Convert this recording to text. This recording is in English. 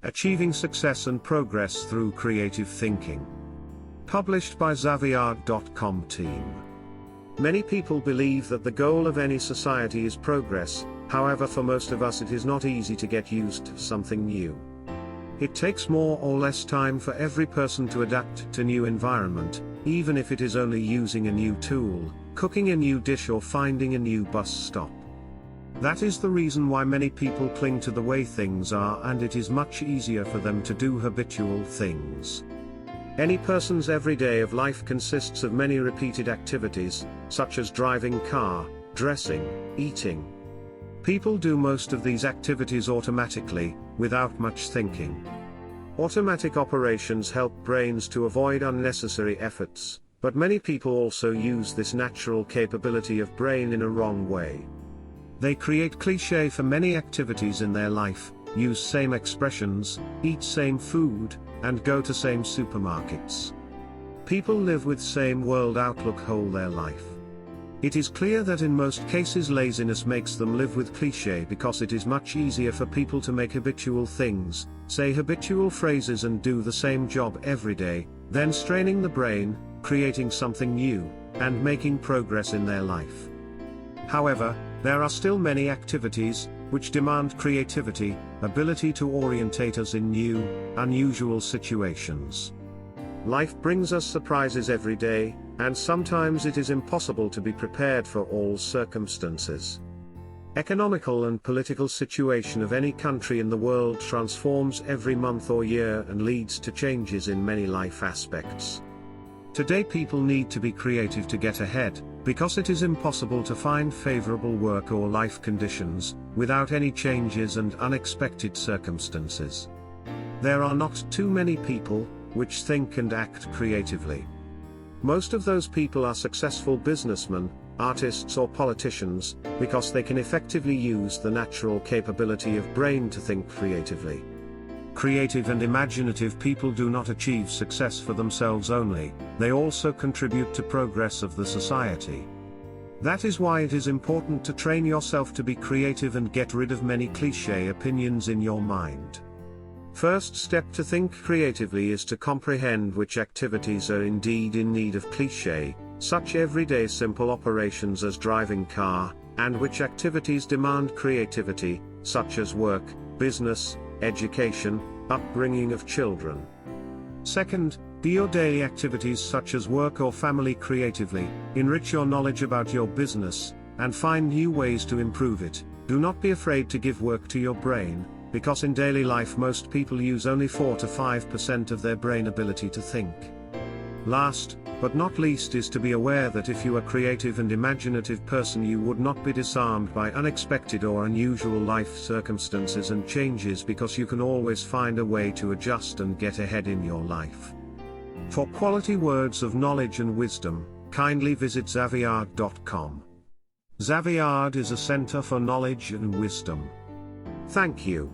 Achieving Success and Progress Through Creative Thinking. Published by Zaviad.com team. Many people believe that the goal of any society is progress, however for most of us it is not easy to get used to something new. It takes more or less time for every person to adapt to new environment, even if it is only using a new tool, cooking a new dish or finding a new bus stop. That is the reason why many people cling to the way things are, and it is much easier for them to do habitual things. Any person's everyday of life consists of many repeated activities, such as driving car, dressing, eating. People do most of these activities automatically, without much thinking. Automatic operations help brains to avoid unnecessary efforts, but many people also use this natural capability of brain in a wrong way. They create cliché for many activities in their life, use same expressions, eat same food, and go to same supermarkets. People live with same world outlook whole their life. It is clear that in most cases laziness makes them live with cliché because it is much easier for people to make habitual things, say habitual phrases and do the same job every day, than straining the brain, creating something new, and making progress in their life. However, there are still many activities, which demand creativity, ability to orientate us in new, unusual situations. Life brings us surprises every day, and sometimes it is impossible to be prepared for all circumstances. Economical and political situation of any country in the world transforms every month or year and leads to changes in many life aspects. Today people need to be creative to get ahead, because it is impossible to find favorable work or life conditions, without any changes and unexpected circumstances. There are not too many people, which think and act creatively. Most of those people are successful businessmen, artists or politicians, because they can effectively use the natural capability of brain to think creatively. Creative and imaginative people do not achieve success for themselves only, they also contribute to progress of the society. That is why it is important to train yourself to be creative and get rid of many cliché opinions in your mind. First step to think creatively is to comprehend which activities are indeed in need of cliché, such everyday simple operations as driving car, and which activities demand creativity, such as work, business, education, upbringing of children. Second, do your daily activities such as work or family creatively, enrich your knowledge about your business, and find new ways to improve it. Do not be afraid to give work to your brain, because in daily life most people use only 4 to 5% of their brain ability to think. Last, but not least, is to be aware that if you are a creative and imaginative person you would not be disarmed by unexpected or unusual life circumstances and changes, because you can always find a way to adjust and get ahead in your life. For quality words of knowledge and wisdom, kindly visit Zaviad.com. Zaviad is a center for knowledge and wisdom. Thank you.